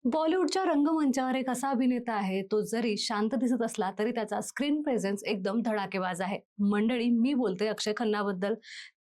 बॉलिवूडच्या रंगमंचावर एक असा अभिनेता आहे, तो जरी शांत दिसत असला तरी त्याचा स्क्रीन प्रेझेन्स एकदम धडाकेबाज आहे. मंडळी, मी बोलते अक्षय खन्नाबद्दल.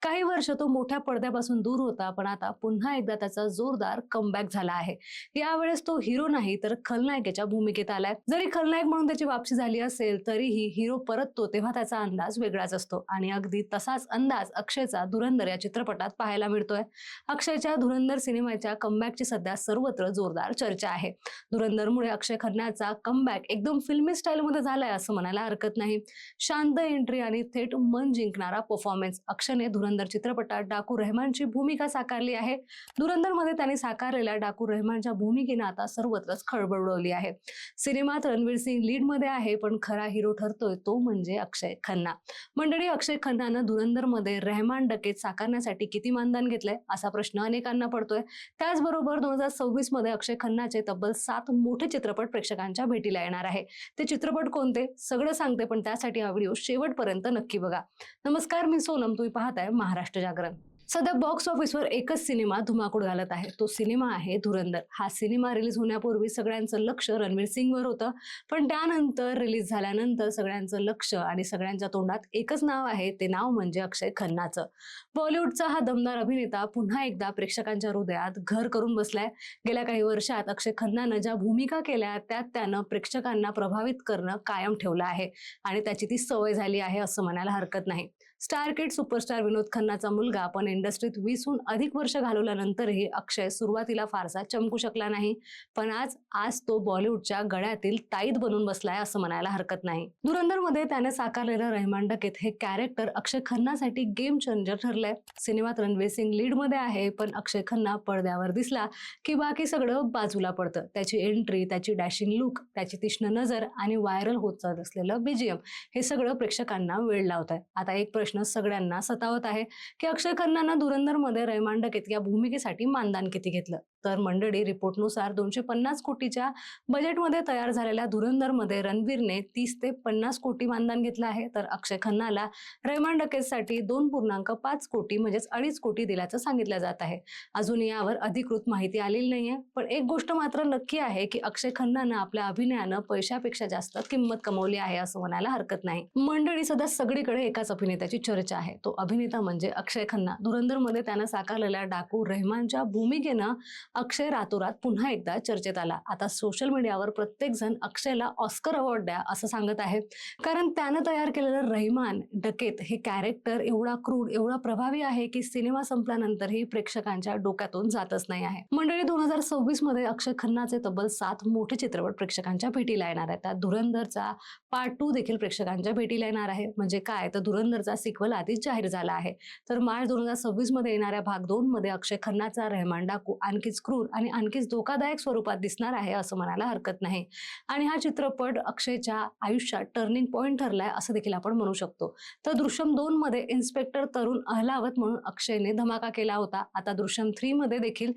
काही वर्ष तो मोठ्या पडद्यापासून दूर होता, पण आता पुन्हा एकदा त्याचा जोरदार कमबॅक झाला आहे. यावेळेस तो हिरो नाही तर खलनायकाच्या भूमिकेत आलाय. जरी खलनायक म्हणून त्याची वापसी झाली असेल तरीही हिरो परततो तेव्हा त्याचा अंदाज वेगळाच असतो आणि अगदी तसाच अंदाज अक्षयचा धुरंधर या चित्रपटात पाहायला मिळतोय. अक्षयच्या धुरंधर सिनेमाच्या कमबॅकची सध्या सर्वत्र जोरदार चर्चा आहे. धुरंधरमुळे अक्षय खन्नाचा कमबॅक एकदम फिल्मी स्टाईलमध्ये झालाय असं म्हणायला हरकत नाही. शांत एंट्री आणि थेट मन जिंकणारा परफॉर्मन्स. अक्षयने धुरंधर चित्रपटात डाकू रहमानची भूमिका साकारली आहे. धुरंधरमध्ये त्याने साकारलेल्या डाकू रहमानच्या भूमिकेने आता सर्वत्रच खळबळ उडवली आहे. सिनेमात रणवीर सिंग लीडमध्ये आहे, पण खरा हिरो ठरतोय तो म्हणजे अक्षय खन्ना. मंडळी, अक्षय खन्नानं धुरंधरमध्ये रहमान डकेत साकारण्यासाठी किती मानधन घेतलंय असा प्रश्न अनेकांना पडतोय. त्याचबरोबर 2026 मध्ये अक्षय खन्नाचे तब्बल 7 मोठे चित्रपट प्रेक्षकांच्या भेटीला येणार आहे. ते चित्रपट कोणते सगळं सांगते, पण त्यासाठी हा व्हिडिओ शेवटपर्यंत नक्की बघा. नमस्कार, मी सोनम, तुम्ही पाहताय महाराष्ट्र जागरण. सध्या बॉक्स ऑफिसवर एकच सिनेमा धुमाकूळ घालत आहे, तो सिनेमा आहे धुरंधर. हा सिनेमा रिलीज होण्यापूर्वी सगळ्यांचं लक्ष रणवीर सिंगवर होतं, पण त्यानंतर रिलीज झाल्यानंतर सगळ्यांचं लक्ष आणि सगळ्यांच्या तोंडात एकच नाव आहे, ते नाव म्हणजे अक्षय खन्नाचं. बॉलिवूडचा हा दमदार अभिनेता पुन्हा एकदा प्रेक्षकांच्या हृदयात घर करून बसलाय. गेल्या काही वर्षात अक्षय खन्नानं ज्या भूमिका केल्या त्यात त्यानं प्रेक्षकांना प्रभावित करणं कायम ठेवलं आहे आणि त्याची ती सवय झाली आहे असं म्हणायला हरकत नाही. स्टार किड सुपरस्टार विनोद खन्नाचा मुलगा, पण इंडस्ट्रीत 20हून अधिक वर्ष घालवल्यानंतरही अक्षय सुरुवातीला फारसा चमकू शकला नाही. पण आज तो बॉलिवूडच्या गळ्यातील ताईत बनून बसलाय असं म्हणायला हरकत नाही. धुरंधरमध्ये त्याने साकारलेलं रहमान डकेत हे कॅरेक्टर अक्षय खन्नासाठी गेम चेंजर ठरलंय. सिनेमात रणवीर सिंग लीडमध्ये आहे, पण अक्षय खन्ना पडद्यावर दिसला की बाकी सगळं बाजूला पडतं. त्याची एंट्री, त्याची डॅशिंग लुक, त्याची तीक्ष्ण नजर आणि व्हायरल होत चालत असलेलं बीजीएम हे सगळं प्रेक्षकांना वेड लावतंय. आता एक प्रश्न सगळ्यांना सतावत आहे की अक्षय खन्नानं धुरंधरमध्ये रहमान डकेत या भूमिकेसाठी मानधन किती घेतलं. तर मंडळी, रिपोर्टनुसार 250 कोटीच्या बजेटमध्ये तयार झालेल्या धुरंधरमध्ये रणवीरने 30 ते 50 कोटी मानधन घेतलं आहे, तर अक्षय खन्नाला रहमान डकेतसाठी 2.5 कोटी म्हणजेच 2.5 कोटी दिल्याचं सांगितलं जात आहे. अजून यावर अधिकृत माहिती आलेली नाहीये, पण एक गोष्ट मात्र नक्की आहे की अक्षय खन्नानं आपल्या अभिनयानं पैशापेक्षा जास्त किंमत कमवली आहे असं म्हणायला हरकत नाही. मंडळी, सध्या सगळीकडे एकाच अभिनेत्याची चर्चा आहे, तो अभिनेता म्हणजे अक्षय खन्ना. धुरंधरमध्ये त्यानं साकारलेल्या डाकू रहमानच्या भूमिकेनं अक्षय रातोरात पुन्हा एकदा चर्चेत आला. आता सोशल मीडियावर प्रत्येक जण अक्षयला ऑस्कर अवॉर्ड द्या असं सांगत आहे, कारण त्यानं तयार केलेलं रहमान डकेत हे कॅरेक्टर एवढा क्रूड, एवढा प्रभावी आहे की सिनेमा संपल्यानंतरही प्रेक्षकांच्या डोक्यातून जातच नाही आहे. मंडळी, 2026 मध्ये अक्षय खन्नाचे तब्बल 7 मोठे चित्रपट प्रेक्षकांच्या भेटीला येणार आहेत. त्यात धुरंधरचा पार्ट 2 देखील प्रेक्षकांच्या भेटीला येणार आहे. म्हणजे काय, तर धुरंधरचा सिक्वल आधीच जाहीर झाला आहे. तर मार्च 2026 मध्ये येणाऱ्या भाग 2 मध्ये अक्षय खन्नाचा रहमान डाकू आणखीच क्रूर आणि आणखीच धोकादायक स्वरूपात दिसणार आहे असं म्हणायला हरकत नाही. आणि हा चित्रपट अक्षयच्या आयुष्यात टर्निंग पॉइंट ठरलाय असं देखील आपण म्हणू शकतो. तर दृश्यम 2 मध्ये इन्स्पेक्टर तरुण अहलावत म्हणून अक्षयने धमाका केला होता. आता दृश्यम 3 मध्ये देखील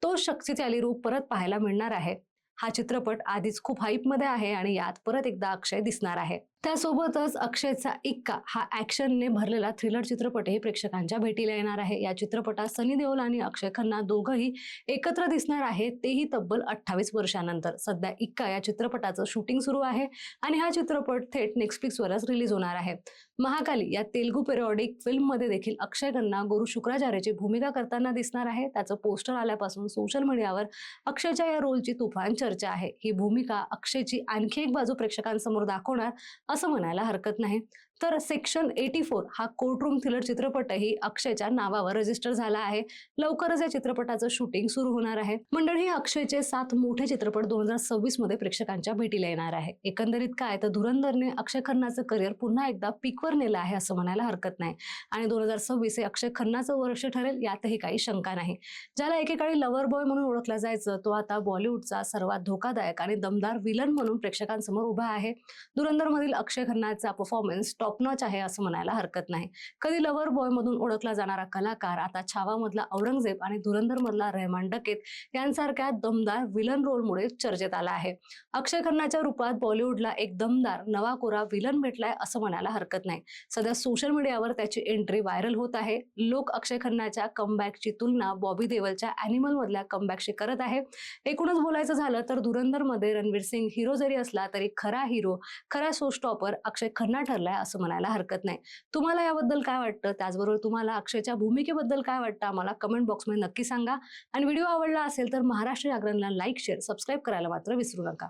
तो शक्तिशाली रूप परत पाहायला मिळणार आहे. हा चित्रपट आधीच खूप हाईपमध्ये आहे आणि यात परत एकदा अक्षय दिसणार आहे. त्यासोबतच अक्षयचा इक्का हा ऍक्शनने भरलेला थ्रिलर चित्रपटही प्रेक्षकांच्या भेटीला येणार आहे. या चित्रपटात सनी देओल आणि अक्षय खन्ना दोघंही एकत्र दिसणार आहेत, तेही तब्बल 28 वर्षानंतर. सध्या इक्का या चित्रपटाचं शूटिंग सुरू आहे आणि हा चित्रपट थेट नेटफ्लिक्सवरच रिलीज होणार आहे. महाकाली या तेलुगू पेरिओडिक फिल्ममध्ये देखील अक्षय खन्ना गुरु शुक्राचार्याची भूमिका करताना दिसणार आहे. त्याचं पोस्टर आल्यापासून सोशल मीडियावर अक्षयच्या या रोलची तुफान चर्चा आहे. ही भूमिका अक्षयची आणखी एक बाजू प्रेक्षकांसमोर दाखवणार असं म्हणायला हरकत नाही. तर सेक्शन 84 हा कोर्टरूम थ्रिलर चित्रपटही अक्षयच्या नावावर रजिस्टर झाला आहे. लवकरच या चित्रपटाचं शूटिंग सुरू होणार आहे. मंडळी, अक्षयचे 7 मोठे चित्रपट 2026 मध्ये प्रेक्षकांच्या भेटीला येणार आहे. एकंदरीत काय, तर धुरंधरने अक्षय खन्नाचं करिअर पुन्हा एकदा पीकवर नेलं आहे असं म्हणायला हरकत नाही. आणि 2026 हे अक्षय खन्नाचं वर्ष ठरेल यातही काही शंका नाही. ज्याला एकेकाळी लव्हर बॉय म्हणून ओळखला जायचं, तो आता बॉलिवूडचा सर्वात धोकादायक आणि दमदार विलन म्हणून प्रेक्षकांसमोर उभा आहे. धुरंधरमधील अक्षय खन्नाचा परफॉर्मन्स टॉप नॉच आहे असं म्हणायला हरकत नाही. कधी लव्हर बॉय म्हणून ओळखला जाणारा कलाकार आता छावामधला औरंगजेब आणि धुरंधर मधला रहमान डकेत यांसारख्या दमदार विलन रोलमुळे चर्चेत आला आहे. अक्षय खन्नाच्या रूपात बॉलिवूडला एक दमदार नवा कोरा विलन भेटलाय असं म्हणायला हरकत नाही. सध्या सोशल मीडियावर त्याची एंट्री व्हायरल होत आहे. लोक अक्षय खन्नाच्या कमबॅकची तुलना बॉबी देओलच्या अॅनिमल मधल्या कमबॅकशी करत आहे. एकूणच बोलायचं झालं तर धुरंधर मध्ये रणवीर सिंग हिरो जरी असला तरी खरा हिरो, खरा शो स्टॉपर अक्षय खन्ना ठरलाय असं म्हणायला हरकत नाही. तुम्हाला याबद्दल काय वाटतं? त्याचबरोबर तुम्हाला अक्षयच्या भूमिकेबद्दल काय वाटतं? आम्हाला कमेंट बॉक्समध्ये नक्की सांगा. आणि व्हिडिओ आवडला असेल तर महाराष्ट्र जागरणला लाईक, शेअर, सबस्क्राईब करायला मात्र विसरू नका.